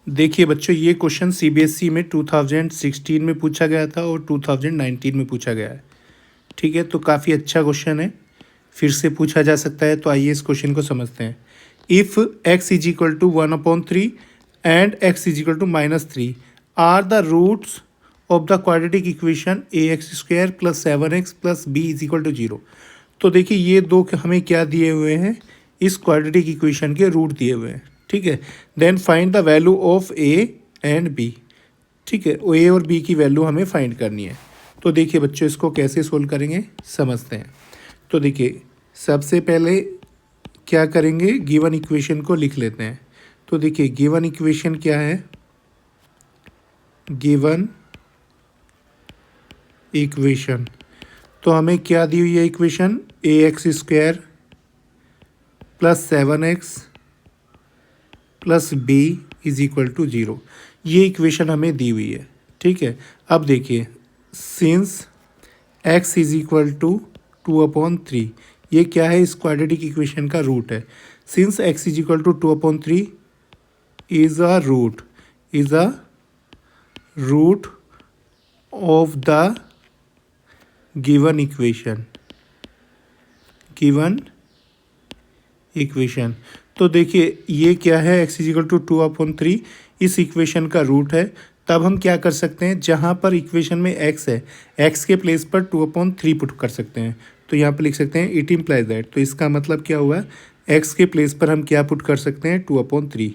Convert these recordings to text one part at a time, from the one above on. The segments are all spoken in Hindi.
देखिए बच्चों, ये क्वेश्चन सीबीएसई में 2016 में पूछा गया था और 2019 में पूछा गया है। ठीक है, तो काफ़ी अच्छा क्वेश्चन है, फिर से पूछा जा सकता है। तो आइए इस क्वेश्चन को समझते हैं। If x is equal to 1/3 and x is equal to -3 are the roots of the quadratic equation ax² + 7x + b is equal to 0। तो देखिए ये दो हमें क्या दिए हुए हैं, इस क्वाड्रेटिक इक्वेशन के रूट दिए हुए हैं। ठीक है, then find the value of a and b। ठीक है, ए और बी की वैल्यू हमें फाइंड करनी है। तो देखिए बच्चों, इसको कैसे सोल्व करेंगे समझते हैं। तो देखिए सबसे पहले क्या करेंगे, गिवन इक्वेशन को लिख लेते हैं। तो देखिए गिवन इक्वेशन क्या है, गिवन इक्वेशन तो हमें क्या दी हुई है equation, ax² + 7x + b is equal to 0। ये इक्वेशन हमें दी हुई है। ठीक है, अब देखिए since x is equal to 2/3, ये क्या है, इस क्वाड्रेटिक इक्वेशन का रूट है। Since x is equal to 2/3 is a root of the given equation. तो देखिए ये क्या है, x इज इक्वल टू 2/3 इस इक्वेशन का रूट है। तब हम क्या कर सकते हैं, जहाँ पर इक्वेशन में x है, x के प्लेस पर 2/3 पुट कर सकते हैं। तो यहाँ पर लिख सकते हैं इट इम्प्लाइज दैट। तो इसका मतलब क्या हुआ, x के प्लेस पर हम क्या पुट कर सकते हैं, 2/3।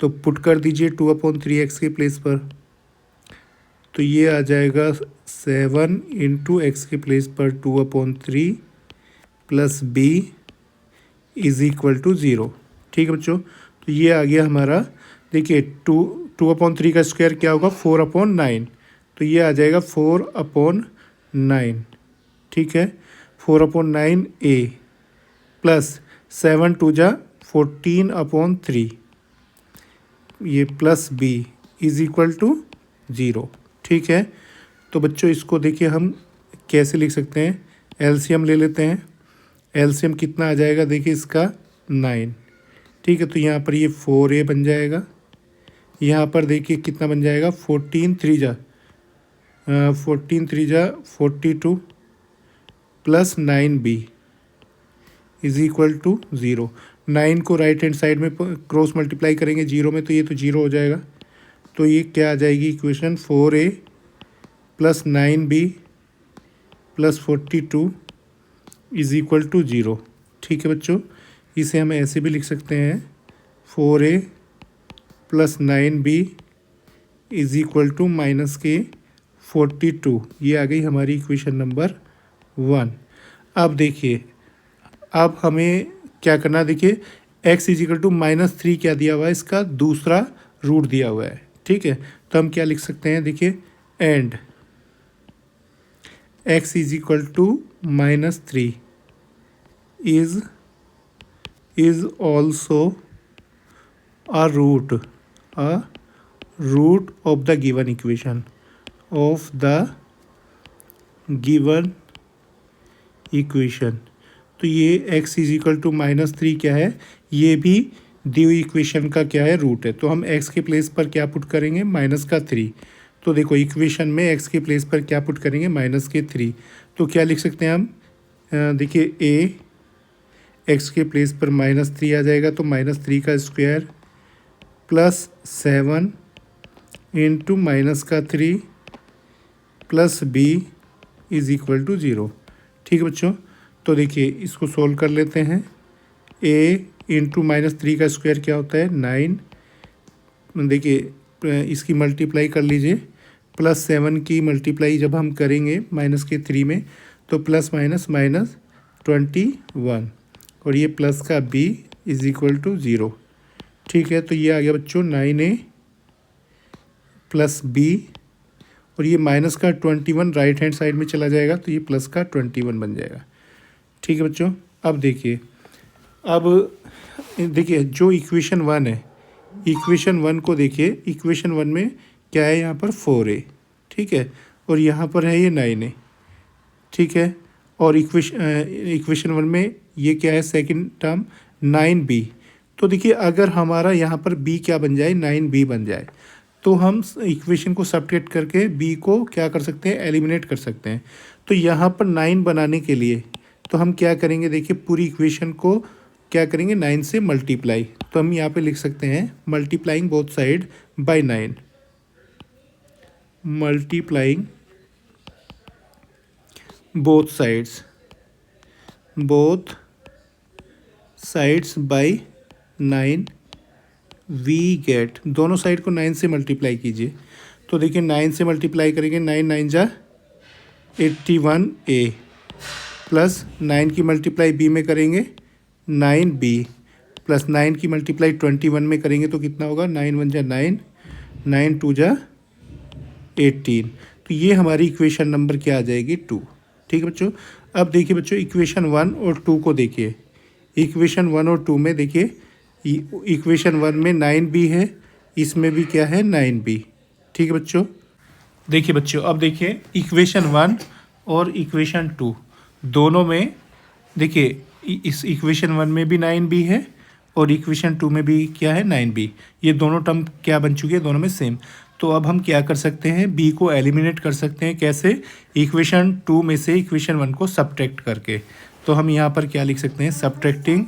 तो पुट कर दीजिए 2/3 x के प्लेस पर। तो ये आ जाएगा 7 × x के प्लेस पर 2/3 + b इज इक्वल टू 0। ठीक है बच्चों, तो ये आ गया हमारा। देखिए 2/3 का स्क्वायर क्या होगा, 4/9। तो ये आ जाएगा 4/9। ठीक है, 4/9 a + 7 × 2 = 14/3 ये + b इज इक्वल टू 0। ठीक है, तो बच्चों इसको देखिए हम कैसे लिख सकते हैं, एलसीएम ले लेते हैं। एलसीएम कितना आ जाएगा, देखिए इसका 9। ठीक है, तो यहाँ पर ये 4a बन जाएगा। यहाँ पर देखिए कितना बन जाएगा, 14 3 × 42 + 9b इज इक्वल टू 0। 9 को राइट हैंड साइड में क्रॉस मल्टीप्लाई करेंगे 0 में, तो ये तो 0 हो जाएगा। तो ये क्या आ जाएगी equation, 4a + 9b + 42 is equal to 0। ठीक है बच्चों, इसे हम ऐसे भी लिख सकते हैं, 4a + 9b is equal to -42। ये आ गई हमारी इक्वेशन नंबर 1। अब देखिए, अब हमें क्या करना है, देखिए x इज इक्वल टू -3 क्या दिया हुआ है, इसका दूसरा रूट दिया हुआ है। ठीक है, तो हम क्या लिख सकते हैं, देखिए and x is equal to -3 is also a root of the given equation तो ये x इज इक्वल टू -3 क्या है, ये भी दी हुई इक्वेशन का क्या है, रूट है। तो हम x के प्लेस पर क्या पुट करेंगे, -3। तो देखो इक्वेशन में x के प्लेस पर क्या पुट करेंगे, -3। तो क्या लिख सकते हैं हम, देखिए a x के प्लेस पर -3 आ जाएगा, तो -3 का square + 7 × -3 + b is equal to 0। ठीक है बच्चों, तो देखिए इसको सोल्व कर लेते हैं। a × -3 का स्क्वायर क्या होता है, 9। देखिए इसकी मल्टीप्लाई कर लीजिए, +7 की मल्टीप्लाई जब हम करेंगे -3 में, तो ±-21 और ये प्लस का b इज इक्वल टू 0। ठीक है, तो ये आ गया बच्चों 9a + b और ये माइनस का 21 राइट हैंड साइड में चला जाएगा, तो ये प्लस का 21 बन जाएगा। ठीक है बच्चों, अब देखिए जो इक्वेशन 1 है, इक्वेशन 1 को देखिए, इक्वेशन 1 में क्या है, यहाँ पर 4a। ठीक है, और यहाँ पर है ये 9a। ठीक है, और इक्वेशन 1 में ये क्या है, सेकंड टर्म 9b। तो देखिए अगर हमारा यहाँ पर b क्या बन जाए, 9b बन जाए, तो हम इक्वेशन को सब्ट्रैक्ट करके b को क्या कर सकते हैं, एलिमिनेट कर सकते हैं। तो यहाँ पर 9 बनाने के लिए तो हम क्या करेंगे, देखिए पूरी इक्वेशन को क्या करेंगे, 9 से मल्टीप्लाई। तो हम यहाँ पे लिख सकते हैं multiplying both side by 9, multiplying both sides by 9 we get, दोनों साइड को 9 से मल्टीप्लाई कीजिए। तो देखिए 9 से मल्टीप्लाई करेंगे, 9 9 जा 81a प्लस 9 की मल्टीप्लाई b में करेंगे 9b प्लस 9 की मल्टीप्लाई 21 में करेंगे तो कितना होगा, 9 1 जा 9, 9 2 जा 18। तो ये हमारी इक्वेशन नंबर क्या आ जाएगी, 2। ठीक है बच्चों। अब देखिए बच्चों इक्वेशन 1 और 2 को देखिए। इक्वेशन 1 और 2 में देखिए, इक्वेशन 1 में 9b है, इसमें भी क्या है, 9b। ठीक है बच्चों। देखिए बच्चों अब देखिए इक्वेशन 1 और इक्वेशन 2 दोनों में देखिए, इस इक्वेशन 1 में भी 9b है और इक्वेशन 2 में भी क्या है, 9b। ये दोनों टर्म क्या बन चुकी है, दोनों में सेम। तो अब हम क्या कर सकते हैं, b को एलिमिनेट कर सकते हैं। कैसे, इक्वेशन 2 में से इक्वेशन 1 को सब्ट्रैक्ट करके। तो हम यहाँ पर क्या लिख सकते हैं, subtracting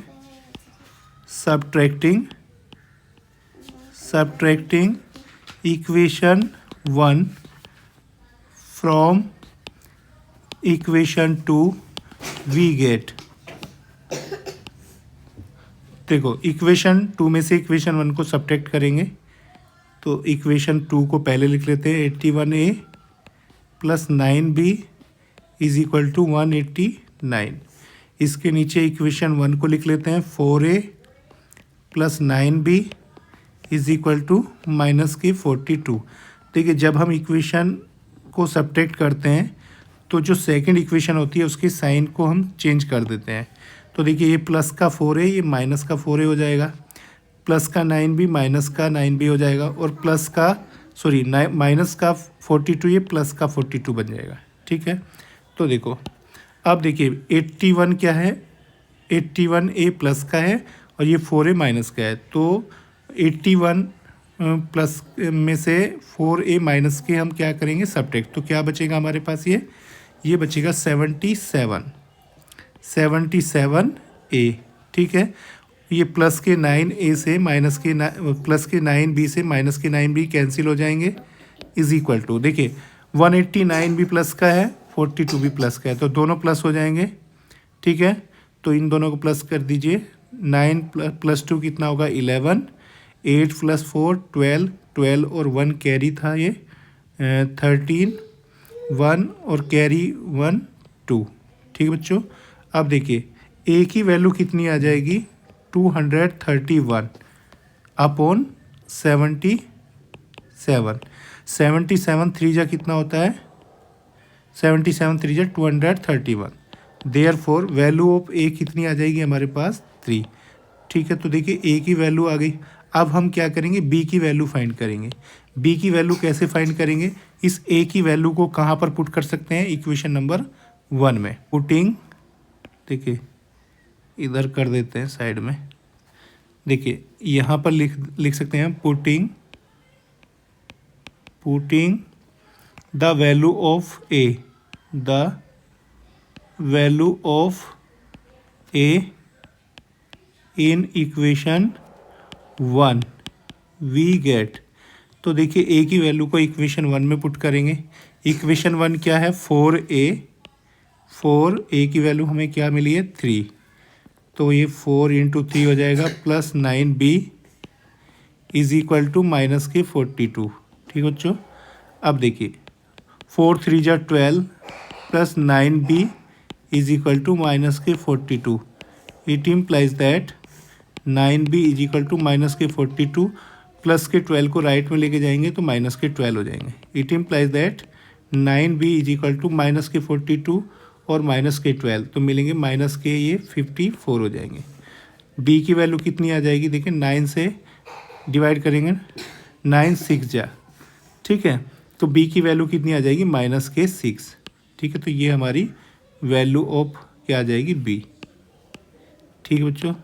equation 1 from equation 2 we get. देखो इक्वेशन 2 में से इक्वेशन 1 को सब्ट्रैक्ट करेंगे तो इक्वेशन 2 को पहले लिख लेते हैं, 81a plus 9b is equal to 189। इसके नीचे इक्वेशन 1 को लिख लेते हैं, 4a plus 9b is equal to minus के 42। देखिए जब हम इक्वेशन को सब्ट्रैक्ट करते हैं तो जो सेकंड इक्वेशन होती है उसके साइन को हम चेंज कर देते हैं। तो देखिए ये प्लस का 4a ये माइनस का 4a हो जाएगा, प्लस का 9b माइनस का 9b हो जाएगा, और प्लस का माइनस का 42 ये प्लस का 42 बन जाएगा। ठीक है। तो देखो अब देखिए 81 क्या है, 81a प्लस का है और ये 4a माइनस का है। तो 81 प्लस में से 4a माइनस के हम क्या करेंगे, सब्ट्रैक्ट। तो क्या बचेगा हमारे पास, ये बचेगा 77a। ठीक है। ये प्लस के 9a से माइनस के प्लस के 9b से माइनस के 9b कैंसिल हो जाएंगे, इज इक्वल टू देखिए 189 भी प्लस का है, 42 भी प्लस का है, तो दोनों प्लस हो जाएंगे। ठीक है। तो इन दोनों को प्लस कर दीजिए, 9 प्लस 2 कितना होगा, 11, 8 प्लस 4 12, 12 और 1 कैरी था, ये 13, 1 और कैरी 1 2। ठीक है बच्चों। अब देखिए a की वैल्यू कितनी आ जाएगी, 231 अपॉन 77। 77 3 जा कितना होता है, 77 3 जा 231। देयरफॉर वैल्यू ऑफ a कितनी आ जाएगी हमारे पास, 3। ठीक है। तो देखिए a की वैल्यू आ गई। अब हम क्या करेंगे, b की वैल्यू फाइंड करेंगे। b की वैल्यू कैसे फाइंड करेंगे, इस a की वैल्यू को कहाँ पर पुट कर सकते हैं, इक्वेशन नंबर 1 में। पुटिंग, देखिए इधर कर देते हैं साइड में, देखिए यहाँ पर लिख सकते हैं putting the value of a in equation 1 we get. तो देखिए a की वैल्यू को इक्वेशन 1 में पुट करेंगे। इक्वेशन 1 क्या है, 4a की वैल्यू हमें क्या मिली है, 3। तो ये 4 × 3 हो जाएगा, plus 9b is equal to minus के 42। ठीक बच्चों। अब देखिए 4 3 जा 12 plus 9b is equal to minus के 42। It implies that 9b is equal to minus के 42, प्लस के 12 को राइट में लेके जाएंगे तो माइनस के 12 हो जाएंगे। It implies that 9b is equal to minus के 42 और माइनस के 12, तो मिलेंगे माइनस के ये 54 हो जाएंगे। b की वैल्यू कितनी आ जाएगी, देखिए 9 से डिवाइड करेंगे, 9 6 जा। ठीक है। तो b की वैल्यू कितनी आ जाएगी, माइनस के 6। ठीक है। तो ये हमारी वैल्यू ऑफ क्या आ जाएगी, b। ठीक है बच्चों।